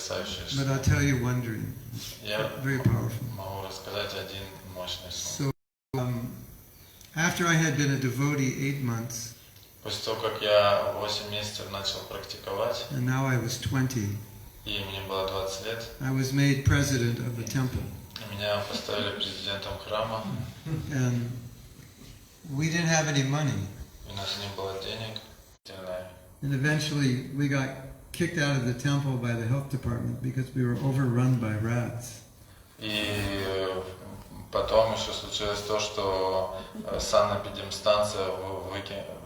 потрясающие But сны. I'll tell you one dream. Я Very powerful. могу рассказать один мощный сон. So, after I had been a devotee 8 months, После того, как я 8 месяцев начал практиковать, and now I was 20, и мне было 20 лет, I was made president of the temple. меня поставили президентом храма, And we didn't have any money. у нас не было денег. And eventually we got kicked out of the temple by the health department because we were overrun by rats. И потом еще случилось то, что санэпидемстанция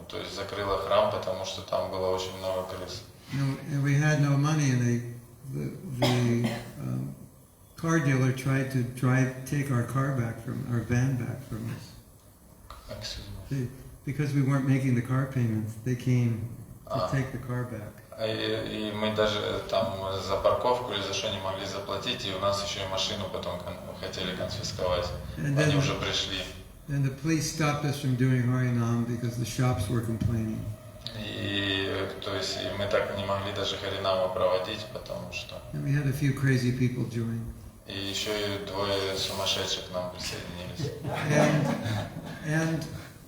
то есть закрыла храм, потому что там было очень много крыс. And we had no money, and the car dealer tried to take our van back from us. Because we weren't making the car payments, they came to take the car back. И мы даже там за парковку или за что не могли заплатить, и у нас еще и машину потом хотели конфисковать. Они уже пришли. And the police stopped us from doing Harinam because the shops were complaining. И то есть мы так не могли даже Харинаму проводить, потому что. And we had a few crazy people join. И еще и 2 сумасшедших к нам присоединились. And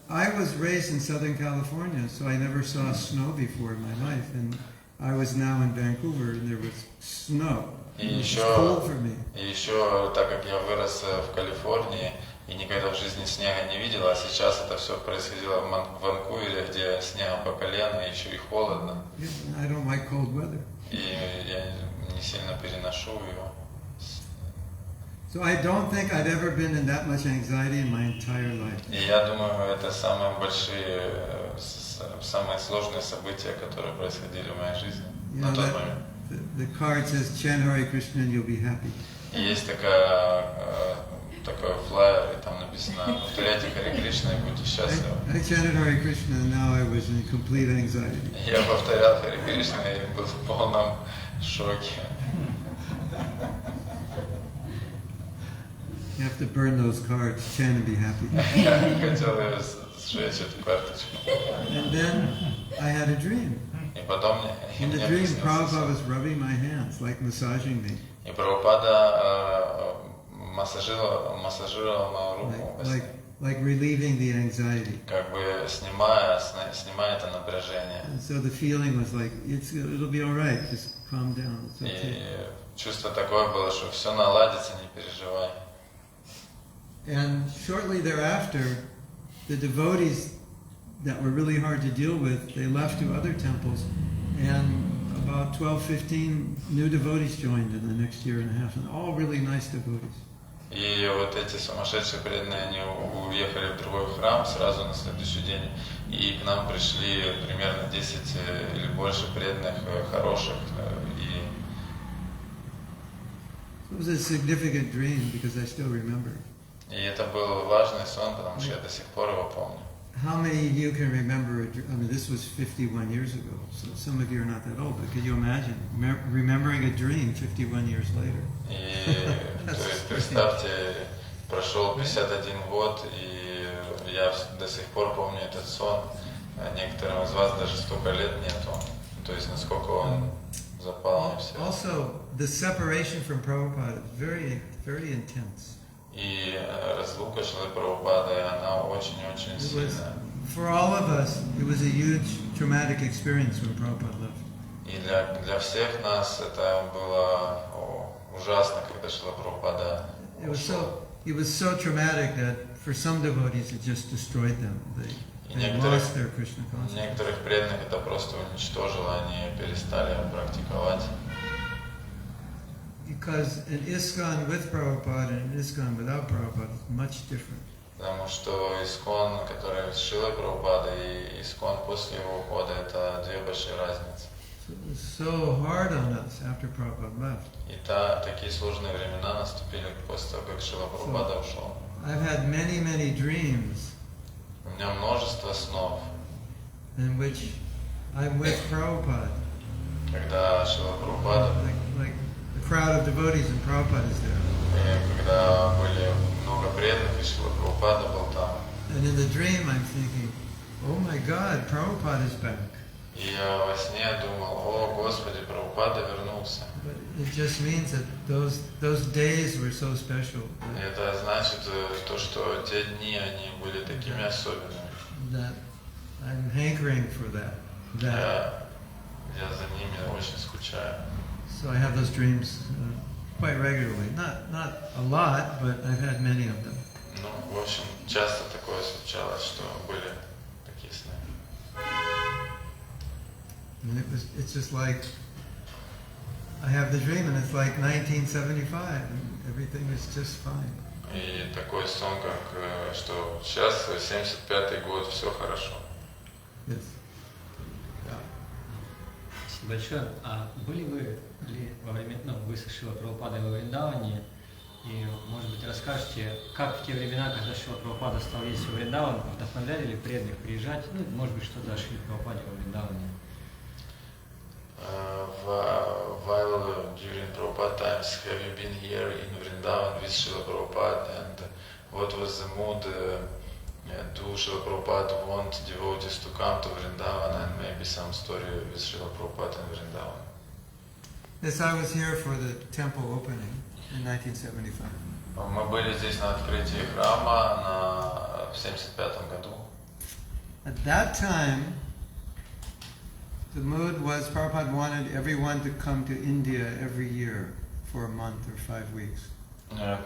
I was raised in Southern California, so I never saw snow before in my life. And I was now in Vancouver, and there was snow. It was cold for me. И еще, так как я вырос в Калифорнии и никогда в жизни снега не видел, а сейчас это все происходило в Ванкувере, где снега по колено, и еще и холодно. I don't like cold weather. И я не сильно переношу его. So I don't think I'd ever been in that much anxiety in my entire life. И я думаю, это самые сложные события, которые происходили в моей жизни на тот момент. The card says, "Chant Hare Krishna and you'll be happy." И есть такой флаер, и там написано: повторяйте Харе Кришна и будьте счастливы. I chanted Hare Krishna and now I was in complete anxiety. Я повторял Харе Кришна и был в полном шоке. You have to burn those cards, chant and be happy. Я хотел сжечь эту карточку. And then I had a dream. И потом In the dream, Prabhupada was rubbing my hands, like massaging me. И Прабхупада массажировал мою руку, like relieving the anxiety. как бы снимая это напряжение. And so the feeling was like, it'll be all right, just calm down. It's okay. И чувство такое было, что все наладится, не переживай. And shortly thereafter, the devotees that were really hard to deal with, they left to other temples, and about 12-15 new devotees joined in the next year and a half, and all really nice devotees. И вот эти сумасшедшие преданные, они уехали в другой храм сразу на следующий день, и к нам пришли примерно 10 или больше преданных, хороших. It was a significant dream because I still remember. И это был важный сон, потому что я до сих пор его помню. How many of you can remember? I mean, this was 51 years ago, so some of you are not that old. But could you imagine remembering a dream 51 years later? И то есть представьте, прошел 51 год, и я до сих пор помню этот сон. Некоторым из вас даже столько лет нету. То есть насколько он запал на все. Also, the separation from Prabhupada is very, very intense. И разлука Шрилы Прабхупады, она очень-очень сильная. For all of us, it was a huge traumatic experience when Prabhupada left. И для всех нас это было ужасно, когда Шрила Прабхупада ушел. It was so traumatic that for some devotees it just destroyed them. They lost their Krishna consciousness. Некоторых преданных это просто уничтожило, они перестали практиковать. Because an ISKCON with Prabhupada and an ISKCON without Prabhupada is much different. Потому что ISKCON, который с Шрилой Прабхупадой, и ISKCON после его ухода, это 2 большие разницы. So it was so hard on us after Prabhupada left. И такие сложные времена наступили после того, как Шрила Прабхупада ушел. I've had many, many dreams. У меня множество снов, in which I'm with Prabhupada. Когда Шрила Прабхупада, like the crowd of devotees and Prabhupada is there. Когда были много преданных, и Шрила Прабхупада был там. And in the dream I'm thinking, oh my God, Prabhupada is back. И я во сне думал: о Господи, Прабхупада вернулся. But it just means that those days were so special Это значит то, что те дни, они были такими особенными. that I'm hankering for that. Я за ними очень скучаю. So I have those dreams quite regularly. Not a lot, but I've had many of them. Ну, в общем, часто такое случалось, что были такие сны. And it's just like I have the dream, and it's like 1975, and everything is just fine. И такой сон, как что сейчас 75-й год, все хорошо. Yes. Спасибо большое. А были вы ли во время, вы со Шрилой Прабхупадой во Вриндаване, и, может быть, расскажете, как в те времена, когда Шрила Прабхупада стал ездить во Вриндаван, вдохновляли ли преданных приезжать, может быть, что-то о Шриле Прабхупаде во Вриндаване? While during Prabhupada times, have you been here in Vrindavan with Srila Prabhupada, and what was the mood? Do Srila Prabhupada want devotees to come to Vrindavan, and maybe some story with Srila Prabhupada in Vrindavan? Yes, I was here for the temple opening in 1975. Мы были здесь на открытии храма в 75 году. At that time, the mood was Prabhupada wanted everyone to come to India every year for a month or 5 weeks.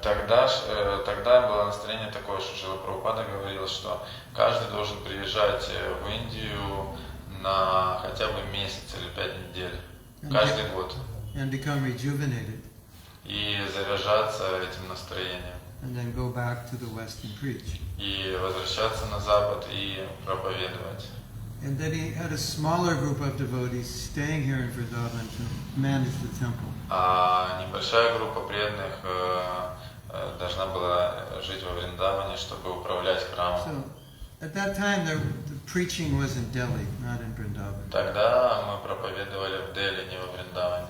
Тогда было настроение такое, что Шрила Прабхупада говорил, что каждый должен приезжать в Индию на хотя бы месяц или 5 недель, каждый год. And become rejuvenated. И заряжаться этим настроением. And then go back to the West and preach. И возвращаться на Запад и проповедовать. And then he had a smaller group of devotees staying here in Vrindavan to manage the temple. А небольшая группа преданных должна была жить во Вриндаване, чтобы управлять храмом. So, at that time, the preaching was in Delhi, not in Vrindavan. Тогда мы проповедовали в Дели, не во Вриндаване.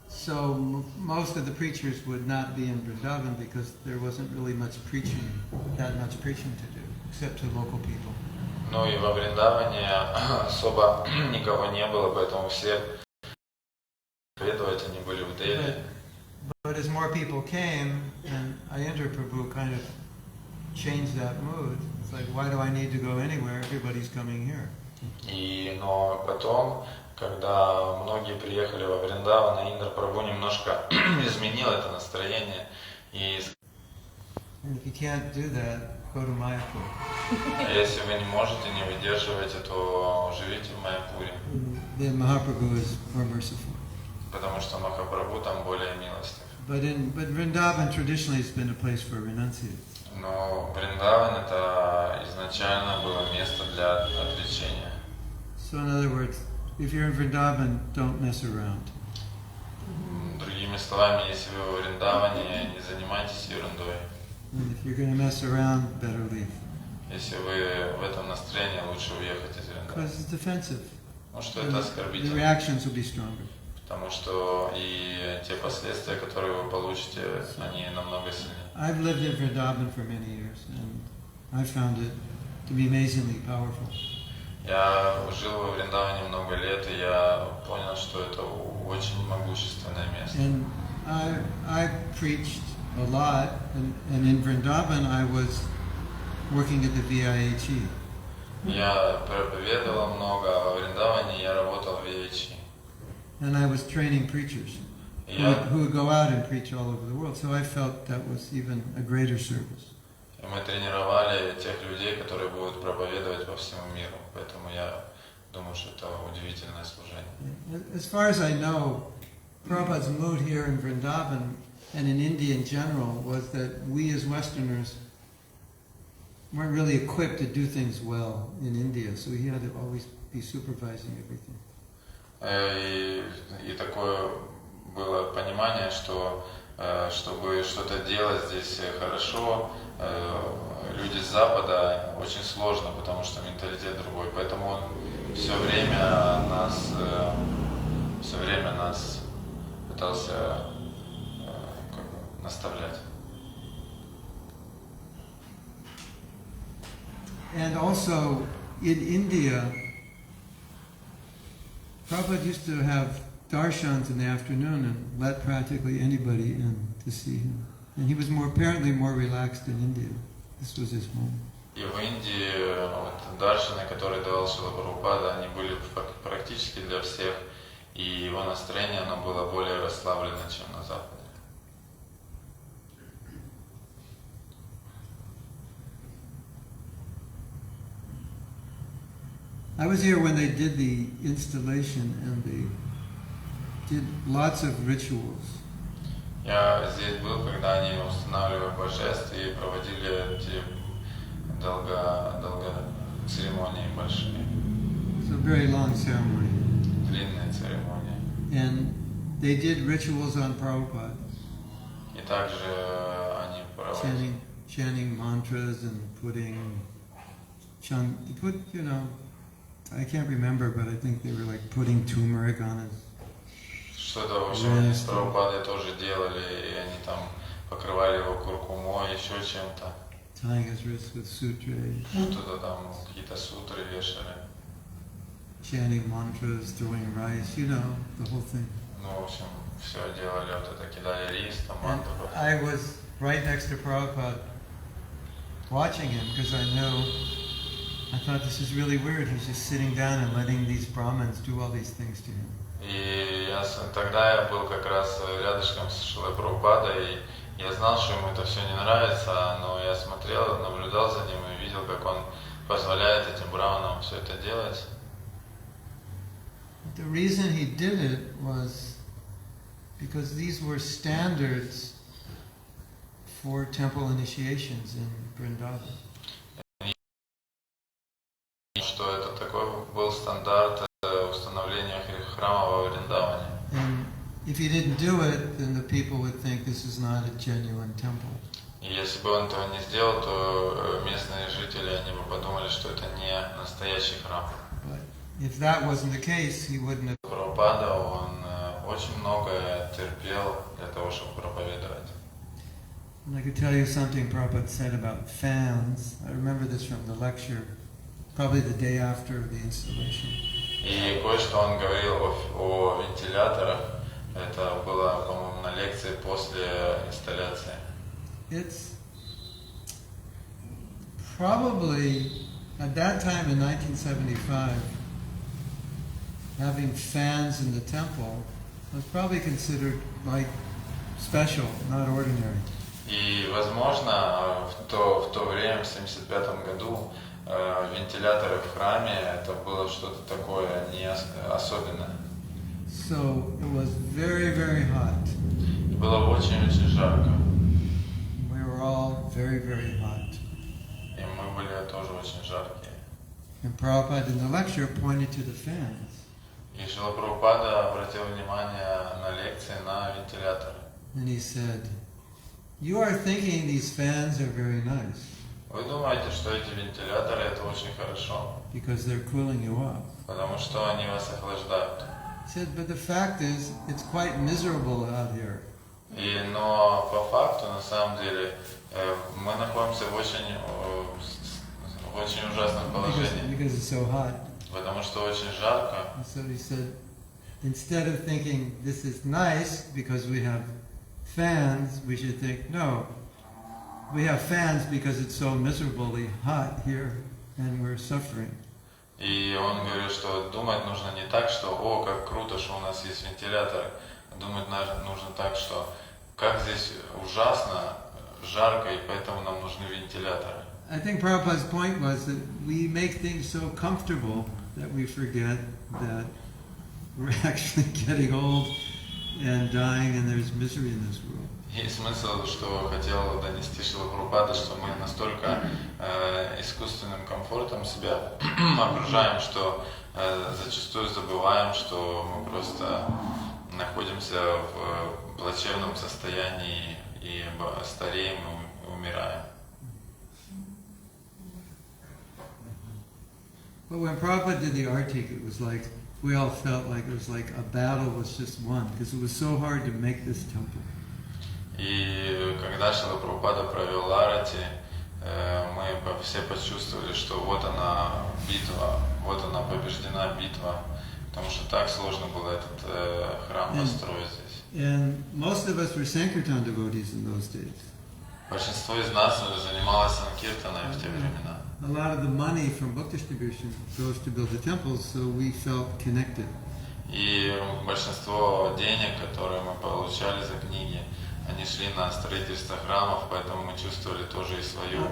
So most of the preachers would not be in Vrindavan because there wasn't really much preaching to do, except to local people. Ну и во Вриндаване особо никого не было, поэтому все проповедовать они были в Дели. But as more people came, and Ayendra Prabhu kind of changed that mood. It's like, why do I need to go anywhere? Everybody's coming here. Но потом, когда многие приехали во Вриндаван, Айендра Прабhu немножко изменил это настроение. И And if you can't do that, go to Mayapur. Если вы не можете, не выдерживаете, то живите в Майяпуре. Then Mahaprabhu is more merciful. Потому что Махапрабху там более милостив. But Vrindavan traditionally has been a place for renunciates. Но Вриндаван это изначально было место для отречения. So in other words, if you're in Vrindavan, don't mess around. Другими словами, если вы во Вриндаване, не занимайтесь ерундой. And if you're going to mess around, better leave. Если вы в этом настроении, лучше уехать из Вриндавана. Because it's defensive. Потому что это The оскорбительно. reactions will be stronger. Потому что и те последствия, которые вы получите, они намного сильнее. I've lived in Vrindavan for many years, and I found it to be amazingly powerful. Я жил во Вриндаване много лет, и я понял, что это очень могущественное место. And I preached a lot, and in Vrindavan I was working at the VIHE. Я проповедовал много, а во Вриндаване я работал в VIHE. And I was training preachers who would go out and preach all over the world. So I felt that was even a greater service. И мы тренировали тех людей, которые будут проповедовать по всему миру. Поэтому я думаю, что это удивительное служение. As far as I know, Prabhupada's mood here in Vrindavan and in India in general was that we as Westerners weren't really equipped to do things well in India. So he had to always be supervising everything. И такое было понимание, что чтобы что-то делать здесь хорошо, люди с Запада очень сложно, потому что менталитет другой. Поэтому он все время нас пытался наставлять. And also in India, Prabhupada used to have darshans in the afternoon and let practically anybody in to see him. And he was apparently more relaxed in India. This was his home. И в Индии вот, даршаны, которые давал Шрила Прабхупада, они были практически для всех, и его настроение оно было более расслаблено, чем на Западе. I was here when they did the installation and they did lots of rituals. Я здесь был, когда они устанавливали божеств и проводили эти церемонии большие. It's a very long ceremony. Длинные церемонии. And they did rituals on Prabhupada. И также они проводили. Chanting mantras and I can't remember, but I think they were like putting turmeric on his. Что-то, в общем, они с Прабхупадой тоже делали, и они там покрывали его куркумой, еще чем-то. Tying his wrists with sutras. Что-то там, какие-то сутры вешали. Chanting mantras, throwing rice, the whole thing. Ну, в общем, все делали, вот это, кидали рис, там, мантру. I was right next to Prabhupada, watching him, because I thought this is really weird. He's just sitting down and letting these Brahmins do all these things to him. И тогда я был как раз рядышком с Шрилой Прабхупадой, и я знал, что ему это все не нравится, но я смотрел, наблюдал за ним и видел, как он позволяет этим браманам все это делать. The reason he did it was because these were standards for temple initiations in Vrindavan. Что это такой был стандарт установления храма во Вриндаване. And if he didn't do it, then the people would think this is not a genuine temple. И если бы он этого не сделал, то местные жители они бы подумали, что это не настоящий храм. But if that wasn't the case, he wouldn't have. Прабхупада, он очень многое терпел для того, чтобы проповедовать. And I could tell you something Prabhupada said about fans. I remember this from the lecture, probably the day after the installation. И кое-что он говорил о вентиляторах. Это было, по-моему, на лекции после инсталляции. It's probably, at that time in 1975, having fans in the temple was probably considered like special, not ordinary. И, возможно, в то время, в 1975 году, вентиляторы в храме, это было что-то такое не особенное. So it was very, very hot. И было очень-очень жарко. We were all very, very hot. И мы были тоже очень жаркие. And Prabhupada in the lecture pointed to the fans. И Шрила Прабхупада обратил внимание на лекции на вентиляторы. And he said, "You are thinking these fans are very nice Вы думаете, что эти вентиляторы это очень хорошо, because they're cooling you off." потому что они вас охлаждают. He said, "But the fact is, it's quite miserable out here." Но по факту, на самом деле, мы находимся в очень ужасном положении, Because it's so hot. потому что очень жарко. And so he said, instead of thinking this is nice because we have fans, we should think, no, we have fans because it's so miserably hot here and we're suffering. И он говорит, что думать нужно не так, что «О, как круто, что у нас есть вентиляторы». Думать нужно так, что как здесь ужасно, жарко, и поэтому нам нужны вентиляторы. I think Prabhupada's point was that we make things so comfortable that we forget that we're actually getting old and dying and there's misery in this world. И смысл, что хотел донести Шрила Прабхупада, что мы настолько искусственным комфортом себя окружаем, что зачастую забываем, что мы просто находимся в плачевном состоянии и стареем и умираем. But when Prabhupada did the Artik, it was like, we all felt like it was like a battle was just won, because it was so hard to make this temple. И когда Шрила Прабхупада провел Арати, мы все почувствовали, что вот она битва, вот она побеждена битва, Потому что так сложно было этот храм построить здесь. And most of us were Sankirtan devotees in those days. Большинство из нас занималось санкиртаной в те времена. A lot of the money from book distribution goes to build the temples, so we felt connected. И большинство денег, которые мы получали за книги, они шли на строительство храмов, поэтому мы чувствовали тоже и свое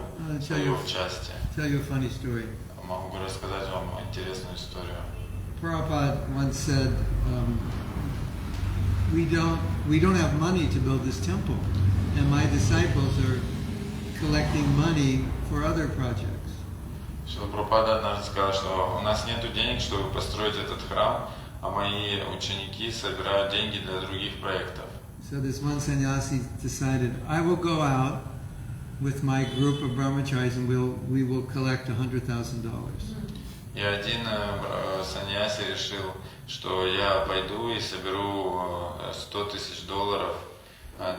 участие. Tell you a funny story. Могу рассказать вам интересную историю. Prabhupada once said, we don't have money to build this temple, and my disciples are collecting money for other projects. Шрила Прабхупада однажды сказал, что у нас нет денег, чтобы построить этот храм, а мои ученики собирают деньги для других проектов. So this one sannyasi decided, I will go out with my group of brahmacharis and we will collect $100,000. И один саньяси решил, что я пойду и соберу $100,000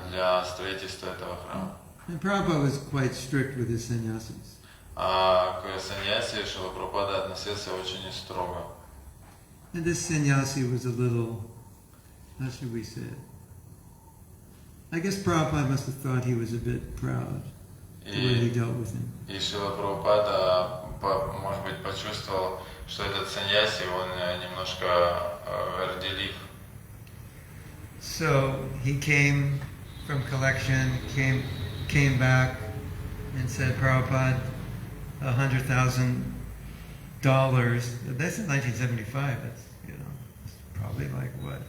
для строительства этого храма. And Prabhupada was quite strict with his sannyasis. А к саньяси Шрила Прабхупада относился очень строго. And this sannyasi was a little, how should we say it? I guess Prabhupada must have thought he was a bit proud the way he dealt with him. И Шрила Прабхупада, может быть, почувствовал, что этот саньяси, он немножко горделив. So he came from collection, came back and said, Prabhupada, $100,000. That's in 1975. That's, it's probably like what,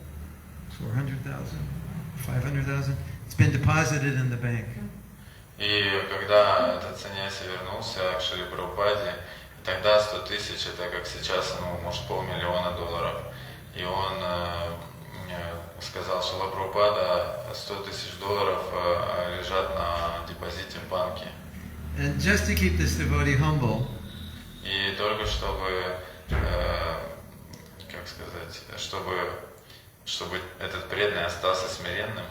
400,000, 500,000. It's been deposited in the bank. И когда этот саньяси вернулся к Шриле Прабхупаде, тогда 100 тысяч, это как сейчас, может, $500,000. И он сказал, что Шрила Прабхупада, $100,000 лежат на депозите в банке. And just to keep this devotee humble, и только чтобы, как сказать, чтобы этот преданный остался смиренным,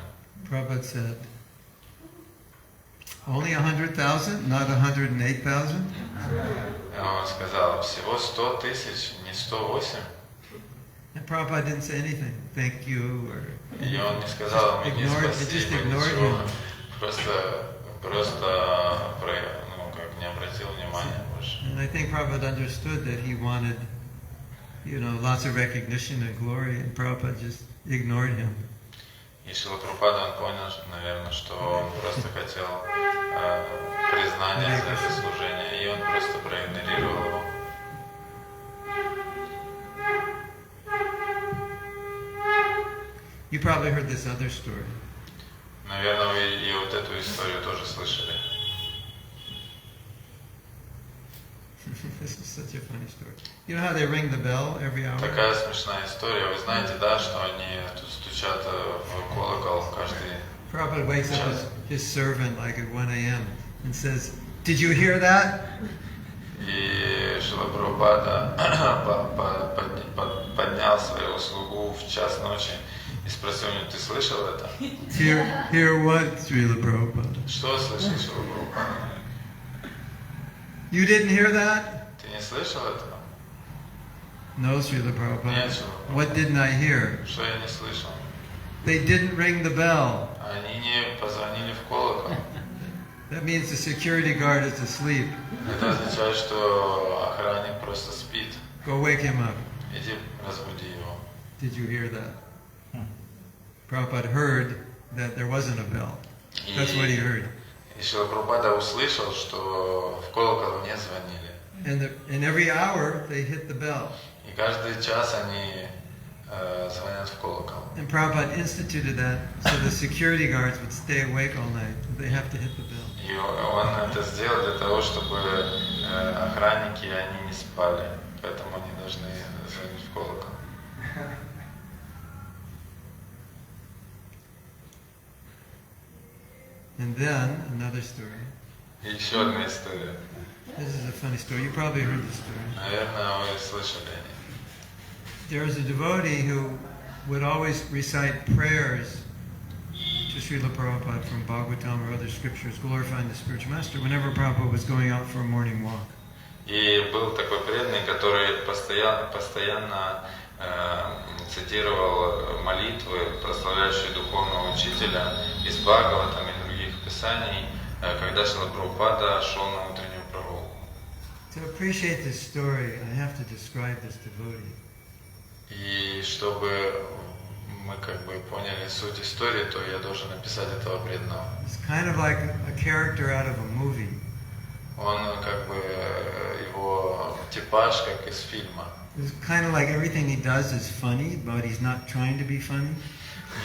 Prabhupada said, only 100,000, not 108,000? Он сказал, всего 100 тысяч, не 108. And Prabhupada didn't say anything. Thank you, or И он не сказал мне ни спасибо, ничего. Просто не обратил внимания больше. And I think Prabhupada understood that he wanted, lots of recognition and glory, and Prabhupada just ignored him. И Шрила Прабхупада, он понял, наверное, что он просто хотел признания за это служение, и он просто проигнорировал его. You probably heard this other story. Наверное, вы и вот эту историю тоже слышали. This is such a funny story. You know how they ring the bell every hour? Такая смешная история. Вы знаете, да, что они тут стучат в колокол каждый Prabhupada wakes up his servant like at 1 a.m. and says, "Did you hear that?" И Шрила Прабхупада поднял своего слугу в час ночи и спросил у него, ты слышал это? Hear what, Srila Prabhupada? Что слышал Шрила Прабхупада? You didn't hear that? Ты не слышал этого? No, Srila Prabhupada. Нет, Шрила Прабхупада. What didn't I hear? Что я не слышал? They didn't ring the bell. Они не позвонили в колокол. That means the security guard is asleep. Это означает, что охранник просто спит. Go wake him up. Иди разбуди его. Did you hear that? Prabhupada heard that there wasn't a bell. That's what he heard. И Шрила Прабхупада услышал, что в колокол не звонили. And every hour they hit the bell. И каждый час они звонят в колокол. And Prabhupada instituted that so the security guards would stay awake all night. They have to hit the bell. И он это сделал для того, чтобы охранники, они не спали. Поэтому они должны звонить в колокол. And then, another story. И еще одна история. This is a funny story. You probably heard this story. Наверное, вы слышали о ней. There was a devotee who would always recite prayers to Srila Prabhupada from Bhagavatam or other scriptures, glorifying the spiritual master, whenever Prabhupada was going out for a morning walk. И был такой преданный, который постоянно цитировал молитвы, прославляющие духовного учителя из Бхагаватам и других писаний, когда Шрила Прабхупада шел на утреннюю прогулку. To appreciate this story, I have to describe this devotee. И чтобы мы как бы поняли суть истории, то я должен описать этого преданного. It's kind of like a character out of a movie. Он как бы его типаж как из фильма. It's kind of like everything he does is funny, but he's not trying to be funny.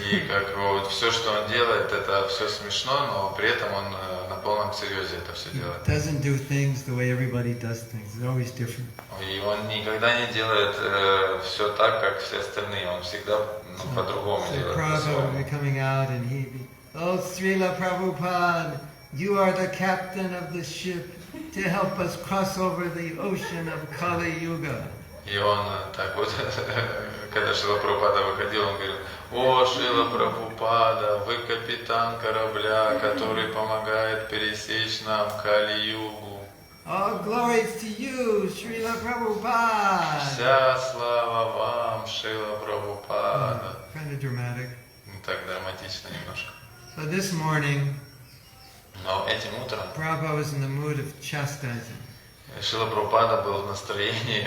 И как вот все, что он делает, это все смешно, но при этом он на полном серьезе это все He делает. doesn't do things the way everybody does things. It's always different. И он никогда не делает все так, как все остальные. Он всегда по-другому So делает. Prabhupada would по-своему. be coming out and he'd be, "Oh, Srila Prabhupada, you are the captain of the ship to help us cross over the ocean of Kali Yuga." И он так вот, когда Шрила Прабхупада выходил, он говорил: «О, Шрила Прабхупада, вы капитан корабля, который помогает пересечь нам Кали-югу. All glories to you, Srila Prabhupada. Вся слава вам, Шрила Прабхупада». Kind of dramatic. Так драматично немножко. So this morning, Но этим утром Prabhupada was in the mood of chastising. Шрила Прабхупада был в настроении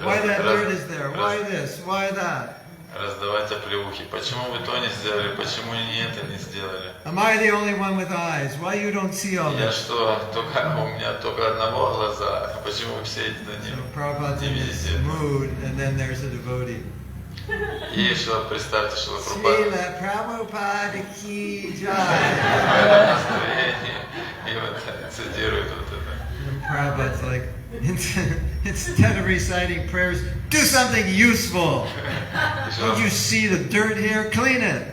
Why that bird is there? Why this? Why that? раздавать оплеухи. Почему вы то не сделали? Почему не это не сделали? Am I the only one with eyes? Why you don't see all Я this? что, у меня только одного глаза? Почему вы все эти на So нем Prabhupada's не in this видите? mood, and then there's a devotee. И представьте, Шрила Прабхупада Srila Prabhupada ki в jai. этом настроении и вот цитирует вот это. And Prabhupada's like, instead of reciting prayers, do something useful. Don't you see the dirt here? Clean it.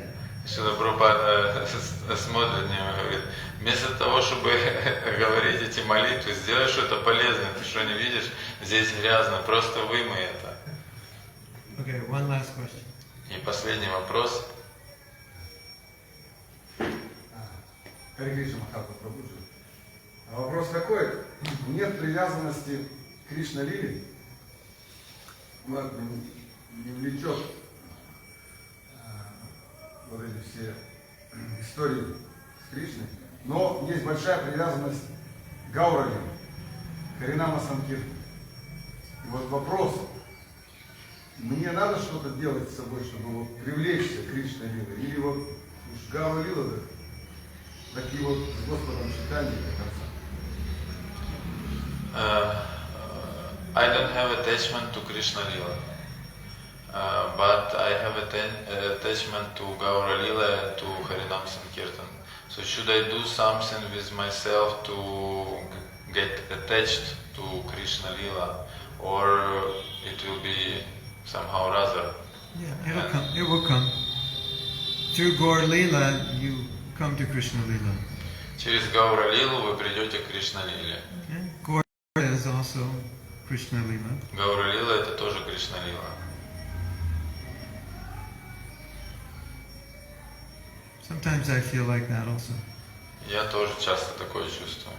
Шрила Прабхупада смотрит на него и говорит: вместо того, чтобы говорить эти молитвы, сделай что-то полезное. Ты что, не видишь? Здесь грязно, просто вымой это. Okay, one last question. И последний вопрос. Hare Krishna Mahatma Prabhu. А вопрос такой: нет привязанности к Кришна-лиле, не влечет вот эти все истории с Кришной, но есть большая привязанность к Гаурале, Харинама Санкиртану. И вот вопрос: мне надо что-то делать с собой, чтобы вот привлечься к Кришна-лиле, или вот уж Гаура-лила, такие вот с Господом читания до конца? I don't have attachment to Krishna Lila, but I have attachment to Gaura Lila, to Harinam Sankirtan. So should I do something with myself to get attached to Krishna Lila, or it will be somehow rather? Yeah, it'll come. It will come. Through Gaur Leela, you come to Krishna Leela. Через Гаура Лилу вы придете к Кришна Лиле. Okay? Gaur is also Krishna Leela. Гаура Лила это тоже Кришна Лила. Sometimes I feel like that also. Я тоже часто такое чувствую.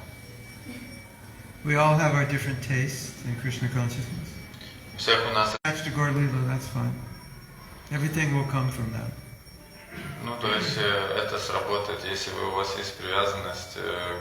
We all have our different tastes in Krishna consciousness. У всех у нас, Attached to Gaur Leela, that's fine. Everything will come from that. ну то есть это сработает, если у вас есть привязанность